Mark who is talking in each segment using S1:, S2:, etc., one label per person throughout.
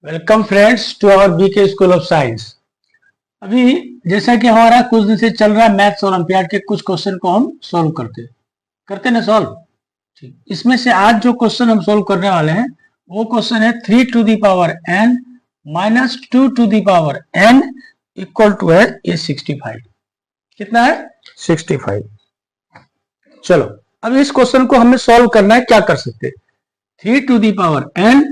S1: Welcome friends to our BK school of science. अभी जैसा कि हमारा कुछ दिन से चल रहा है मैथ्स ओलंपियाड के कुछ क्वेश्चन को हम सॉल्व करते ना सॉल्व। ठीक, इसमें से आज जो क्वेश्चन हम सॉल्व करने वाले हैं वो क्वेश्चन है 3 to the power n minus 2 to the power n equal to है ये 65। कितना है? 65। चलो अब इस क्वेश्चन को हमें सॉल्व करना है। क्या कर सकते हैं? 3 to the power n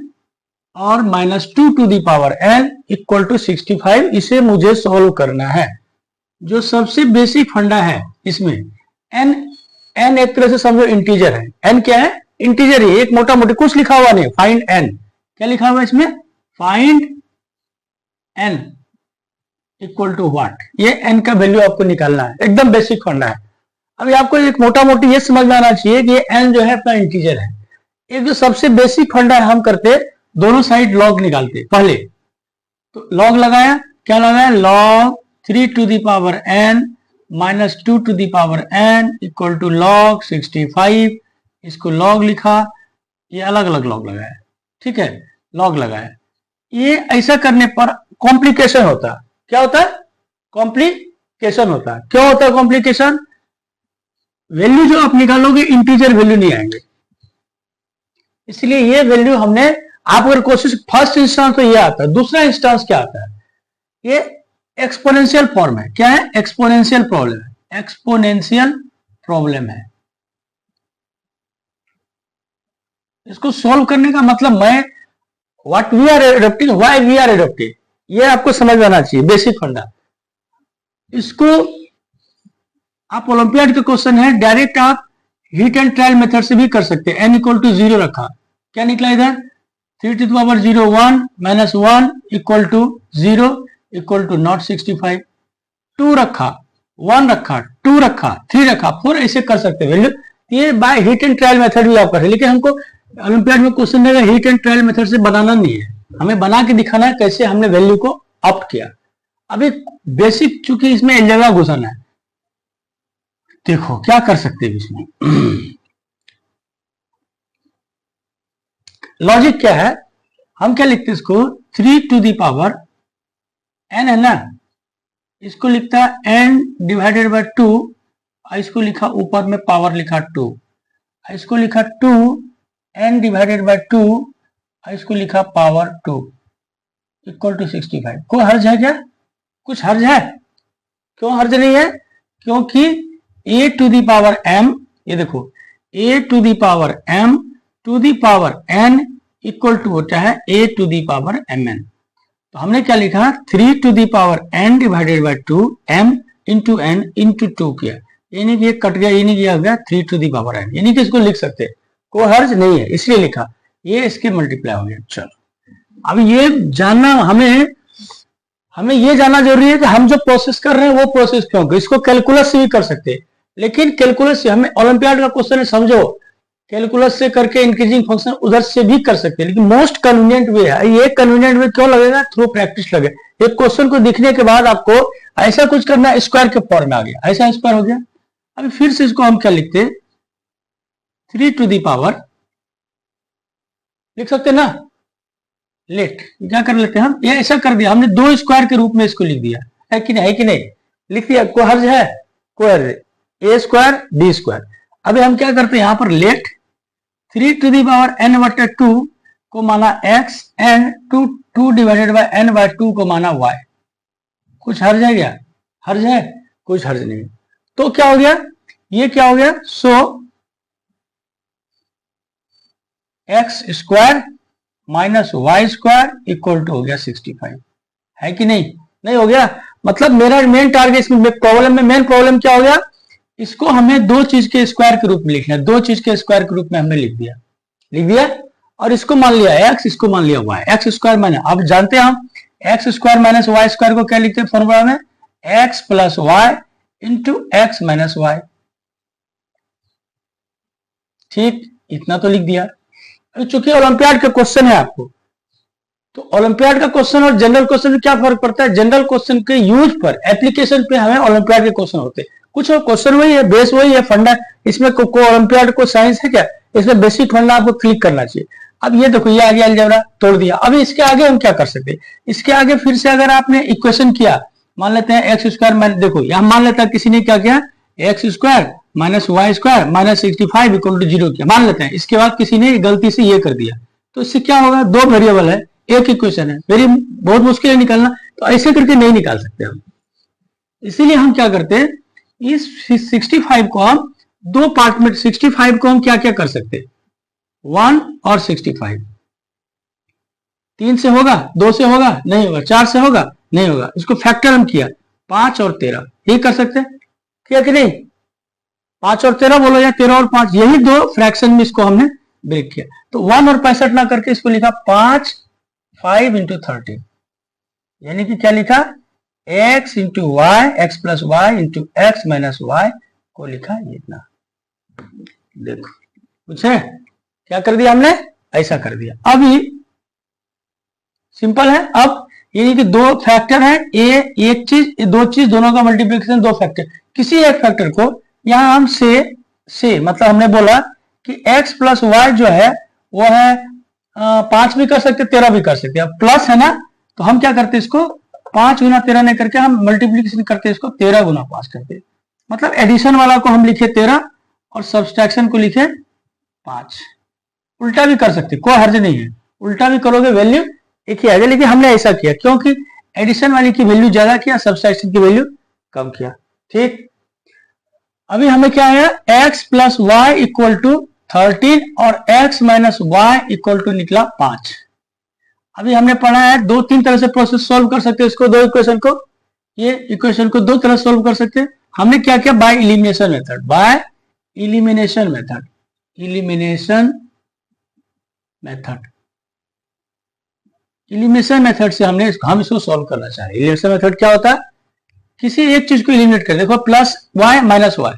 S1: और minus 2 to the power n equal to 65, इसे मुझे सॉल्व करना है। जो सबसे बेसिक फंडा है इसमें n एक तरह से समझो इंटीजर है। n क्या है? इंटीजर ही, एक मोटा मोटी कुछ लिखा हुआ नहीं। फाइंड n, क्या लिखा हुआ है इसमें? Find n equal to what, ये n का वैल्यू आपको निकालना है। एकदम बेसिक फंडा है। अभी आपको एक मोटा मोटी ये समझ में आना चाहिए कि ये n जो है अपना इंटीजर है। एक जो सबसे बेसिक फंडा है, हम करते दोनों साइड लॉग निकालते। पहले तो लॉग लगाया, क्या लगाया? Log 3 to the power n minus 2 to the power n equal to log 65। इसको लॉग लिखा, ये अलग अलग लॉग लगाया। ठीक है, लॉग लगाया। ये ऐसा करने पर कॉम्प्लिकेशन होता। क्या होता है? कॉम्प्लिकेशन होता है। क्यों होता है कॉम्प्लिकेशन? वैल्यू जो आप निकालोगे इंटीजर वैल्यू नहीं आएंगे, इसलिए ये वैल्यू हमने आप अगर कोशिश, फर्स्ट इंस्टांस तो ये आता है। दूसरा इंस्टांस क्या आता है? ये एक्सपोनेंशियल फॉर्म है। क्या है? एक्सपोनेंशियल प्रॉब्लम है। एक्सपोनेंशियल प्रॉब्लम है। इसको सॉल्व करने का मतलब मैं what we are adopting, why we are adopting, ये आपको समझ में आना चाहिए। बेसिक फंडा। इसको आप ओलंपियाड के क्वेश्चन है, डायरेक्ट आप हीट एंड ट्रायल मेथड से भी कर सकते हैं। n इक्वल टू 0 रखा, क्या निकला इधर? 3 to the power 0 1 minus 1 equal to 0 equal to not 65। 2 रखा, 1 रखा, 2 रखा, 3 रखा, 4, ऐसे कर सकते हैं वैल्यू। ये by heat and trial method भी आप कर सकते, लेकिन हमको ओलंपियाड में क्वेश्चन देगा हीट एंड ट्रायल मेथड से बनाना नहीं है, हमें बना के दिखाना है कैसे हमने वैल्यू को ऑप्ट किया। अभी बेसिक चूंकि इसमें अलजेब्रा घुसाना है, देखो क्या कर सकते हैं इसमें। लॉजिक क्या है? हम क्या लिखते हैं इसको? 3 to the power n है ना, इसको लिखता है n डिवाइडेड बाय 2, इसको लिखा ऊपर में पावर लिखा 2, इसको लिखा 2 n डिवाइडेड बाय 2, इसको लिखा पावर 2 इक्वल टू 65। कोई हर्ज है क्या? कुछ हर्ज है? क्यों हर्ज नहीं है? क्योंकि a to the power m, ये देखो a to the power m to the power n equal to होता है a to the power mn। तो हमने क्या लिखा? 3 to the power n divided by 2 m into n into 2 किया, यानी कि ये कट गया, यानी कि हो गया 3 to the power n, यानी कि इसको लिख सकते हैं, कोई हर्ज नहीं है, इसलिए लिखा। ये इसके मल्टीप्लाई हो गया। चलो अब ये जानना, हमें ये जानना जरूरी है कि हम जो प्रोसेस कर रहे हैं वो प्रोसेस क्यों। इसको कैलकुलस से भी कर सकते हैं, लेकिन कैलकुलस से हमें ओलंपियाड का क्वेश्चन है, समझो कैलकुलस से करके इंक्रीजिंग फंक्शन उधर से भी कर सकते हैं, लेकिन मोस्ट कन्वीनियंट वे है ये। कन्वीनियंट वे क्यों लगेगा? थ्रू प्रैक्टिस लगे। एक क्वेश्चन को दिखने के बाद आपको ऐसा कुछ करना, स्क्वायर के फॉर्म में आ गया, ऐसा स्क्वायर हो गया। अभी फिर से इसको हम क्या लिखते हैं? 3 to the power, लिख सकते ना, लेट क्या कर लेते हैं हम, ये ऐसा कर दिया हमने, 2 स्क्वायर के रूप में इसको लिख दिया, है कि नहीं? है कि नहीं? लिख दिया। कोई हर्ज है? कोई हर्ज? a square b square. अभी हम क्या करते हैं यहाँ पर? Let 3 to the power n बटे 2 को माना x and 2 divided by n by 2 को माना y। कुछ हर्ज है क्या? हर्ज है? कुछ हर्ज नहीं। तो क्या हो गया? ये क्या हो गया? So x square minus y square equal to हो गया 65। है कि नहीं? नहीं हो गया? मतलब मेरा मेन टारगेट इसमें प्रॉब्लम में, मेन प्रॉब्लम क्या हो गया? इसको हमें 2 चीज के स्क्वायर के रूप में लिखना है। 2 चीज के स्क्वायर के रूप में हमने लिख दिया और इसको मान लिया x, इसको मान लिया y। एक्स स्क्वायर माइनस, अब जानते हैं हम x square minus y square को क्या लिखते हैं फॉर्मूला में? x plus y into x minus y. ठीक, इतना तो लिख दिया। चूंकि ओलंपियाड का क्वेश्चन है आपको, तो ओलंपियाड का क्वेश्चन और जनरल क्वेश्चन में क्या फर्क पड़ता है? जनरल क्वेश्चन के यूज पर, एप्लीकेशन पे हमें ओलंपियाड के क्वेश्चन होते हैं। कुछ क्वेश्चन वही है, बेस वही है, फंडा। इसमें ओलंपियाड को साइंस है क्या? इसमें बेसिक फंडा आपको क्लिक करना चाहिए। अब ये देखो, ये आ गया अलजेब्रा, तोड़ दिया। अब इसके आगे हम क्या कर सकते हैं, इसके आगे फिर से अगर आपने इक्वेशन किया, मान लेते हैं एक्स स्क्वायर, देखो यहां मान लेता है किसी ने क्या किया, x square minus y square minus 65 equal to 0 किया, मान लेते हैं। इसके बाद किसी ने गलती से ये कर दिया, तो इससे क्या होगा, दो वेरिएबल है, एक इक्वेशन है, बहुत मुश्किल है निकालना, तो ऐसे करके नहीं निकाल सकते हम। इसीलिए हम क्या करते हैं, इस 65 को हम दो पार्ट में, 65 को हम क्या क्या कर सकते हैं, 1 और 65, 3 से होगा, 2 से होगा नहीं होगा, 4 से होगा नहीं होगा, इसको फैक्टर हम किया 5 और 13, ये कर सकते हैं, किया कि नहीं, 5 और 13 बोलो, या 13 और 5, यही दो फ्रैक्शन में इसको हमने ब्रेक किया। तो 1 और 65 ना करके इसको लिखा 5 इंटू 13, यानी कि क्या लिखा, x into y, x plus y into x minus y को लिखा ये इतना। देखो कुछ है, क्या कर दिया हमने, ऐसा कर दिया। अभी सिंपल है, अब यानी कि दो फैक्टर है, एक चीज, दो चीज, दोनों का मल्टीप्लिकेशन, दो फैक्टर, किसी एक फैक्टर को यहां हम से मतलब हमने बोला कि x प्लस वाई जो है वो है 5 भी कर सकते, 13 भी कर सकते, अब प्लस है ना, तो हम क्या करते, इसको 5 गुना 13 नहीं करके हम मल्टीप्लीकेशन करते, इसको 13 गुना 5 करते, मतलब एडिशन वाला को हम लिखे 13 और सब्सट्रैक्शन को लिखे 5। उल्टा भी कर सकते, कोई हर्ज नहीं है, उल्टा भी करोगे वैल्यू एक ही आएगा, लेकिन हमने ऐसा किया क्योंकि एडिशन वाली की वैल्यू ज्यादा किया, सब्सट्रैक्शन की वैल्यू कम किया। ठीक, अभी हमें क्या आया, x plus y equal to 13 और x minus y equal to निकला 5। अभी हमने पढ़ा है 2-3 तरह से प्रोसेस सॉल्व कर सकते हैं इसको, दो इक्वेशन को, ये इक्वेशन को दो तरह सॉल्व कर सकते हैं। हमने क्या किया, by elimination method, by elimination method, elimination method, elimination method से हम इसको सॉल्व करना चाह रहे हैं। इलिमिनेशन मेथड क्या होता है, किसी एक चीज को इलिमिनेट कर, देखो प्लस वाई माइनस वाई,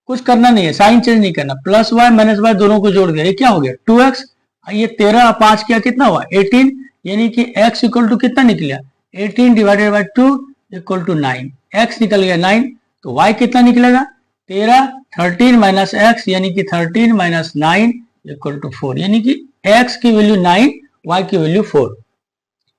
S1: कुछ करना नहीं है, साइन चेंज नहीं करना, प्लस वाई माइनस वाई दोनों को जोड़ दिया, ये क्या हो गया 2x, ये 13 और 5 किया कितना हुआ 18, यानी कि x इक्वल टू कितना निकला 18 divided by 2 equal to 9, x निकल गया 9, तो y कितना निकलेगा 13, 13 माइनस x यानी कि 13 माइनस 9 इक्वल टू 4, यानी कि x की वैल्यू 9, y की वैल्यू 4,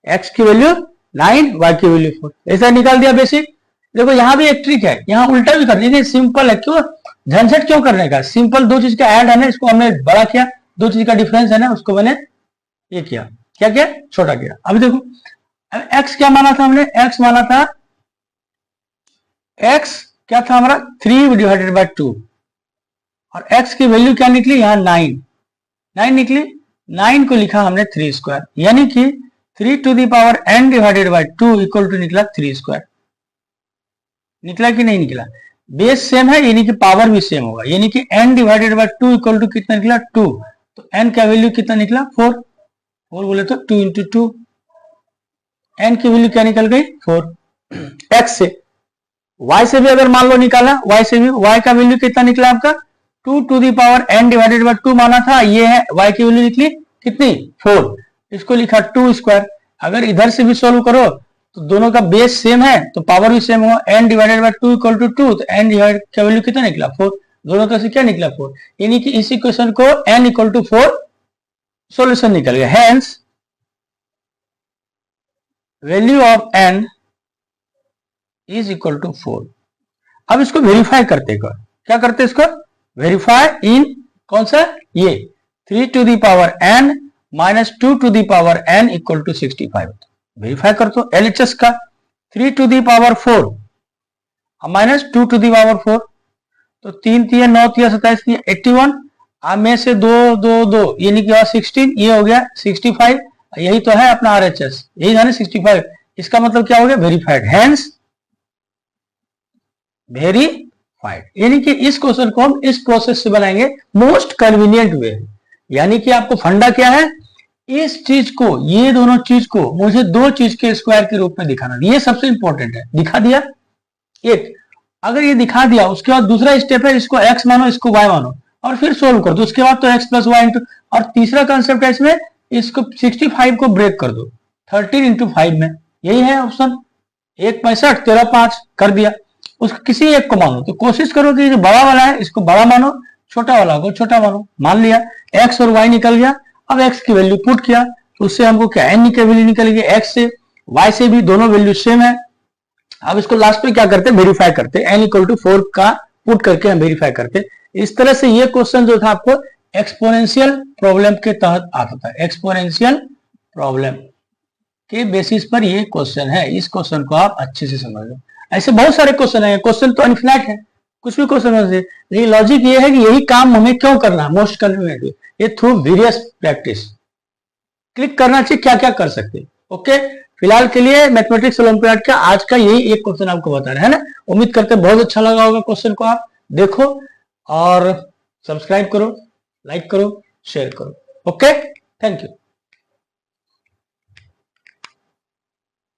S1: x की वैल्यू 9, y की वैल्यू 4, ऐसा निकाल दिया बेसिक। देखो यहाँ भी एक ट्रिक है, यहाँ उल्टा भी करने के, सिंपल है, क्यों झंझट क्यों करने का, सिंपल दो चीज का ऐड है ना, इसको हमने बड़ा किया, दो चीज का डिफरेंस है ना, उसको मैंने ये किया, क्या किया, छोटा किया। अभी देखो x क्या माना था हमने, x माना था, x क्या था हमारा 3 डिवाइडेड बाई 2, और x की वैल्यू क्या निकली यहाँ 9 निकली, 9 को लिखा हमने 3 स्क्वायर, यानी कि 3 to the power n divided by 2 equal to निकला 3 स्क्वायर। निकला कि नहीं निकला, बेस सेम है यानी कि पावर भी सेम होगा, यानी कि n divided by 2 equal to कितना निकला 2, तो n का वैल्यू कितना निकला 4 बोले तो 2 इंटू 2, n की वैल्यू क्या निकल गई 4। x से y से भी अगर मान लो निकाला, y से भी, y का वैल्यू कितना निकला आपका 2 to the power n divided by 2 माना था, ये है y की वैल्यू निकली कितनी 4, इसको लिखा 2 स्क्वायर। अगर इधर से भी सोल्व करो तो दोनों का बेस सेम है तो पावर भी सेम होगा, n divided by 2 equal to 2, तो n डिवाइड का वैल्यू कितना निकला 4, दोनों का से क्या निकला 4, यानी कि इस इक्वेशन को n इक्वल टू 4 सॉल्यूशन निकल गया, hence value of n is equal to 4। अब इसको वेरीफाई करते हैं, क्या करते हैं इसको वेरीफाई इन कौन सा, ये 3 to the power n minus 2 to the power n equal to 65, verify कर दो LHS का 3 to the power 4 minus 2 to the power 4, तो 3 3 9 3 27 81, में से 2 2 2 यानी कि 16, ये हो गया 65, यही तो है अपना RHS, यही था ना 65, इसका मतलब क्या हो गया वेरीफाइड, हेंस वेरीफाइड, यानी कि इस क्वेश्चन को हम इस प्रोसेस से बनाएंगे मोस्ट कन्वीनियंट वे, यानी कि आपको फंडा क्या है, इस चीज को, ये दोनों चीज को मुझे दो चीज के स्क्वायर के रूप में दिखाना, ये सबसे इंपॉर्टेंट है। दिखा दिया एक, अगर ये दिखा दिया उसके बाद दूसरा स्टेप है, इसको x मानो इसको y मानो और फिर सोल्व कर दो, उसके बाद तो x प्लस वाई इंटू, और तीसरा कंसेप्ट है इसमें, इसको 65 को ब्रेक कर दो 13 इंटू 5 में, यही है ऑप्शन 1 65 13 5 कर दिया, उसको किसी एक को मानो, तो कोशिश करो कि जो बड़ा वाला है इसको बड़ा मानो, छोटा वाला को छोटा मानो, मान लिया x और y निकल गया। अब x की वैल्यू पुट किया तो उससे हमको क्या n की वैल्यू निकलेगी, x से y से भी दोनों वैल्यू सेम है। अब इसको लास्ट में क्या करते हैं, वेरीफाई करते हैं, n इक्वल टू 4 का पुट करके हम वेरीफाई करते हैं। इस तरह से ये क्वेश्चन जो था आपको एक्सपोनेंशियल प्रॉब्लम के तहत आता था, एक्सपोनेंशियल प्रॉब्लम के बेसिस पर ये क्वेश्चन है। इस क्वेश्चन को आप अच्छे से समझ लो। ऐसे बहुत सारे क्वेश्चन है, क्वेश्चन तो इनफिनाइट है, कुछ भी क्वेश्चन हो सकते, लेकिन लॉजिक ये है कि यही काम हमें क्यों करना है, मोस्ट कन्वीनियंट ये थ्रू वेरियस प्रैक्टिस क्लिक करना चाहिए क्या क्या कर सकते। ओके, फिलहाल के लिए मैथमेटिक्स ओलंपियाड का आज का यही एक क्वेश्चन आपको बता रहे हैं ना। उम्मीद करते हैं बहुत अच्छा लगा होगा क्वेश्चन को, आप देखो और सब्सक्राइब करो, लाइक करो, शेयर करो। Okay, thank you.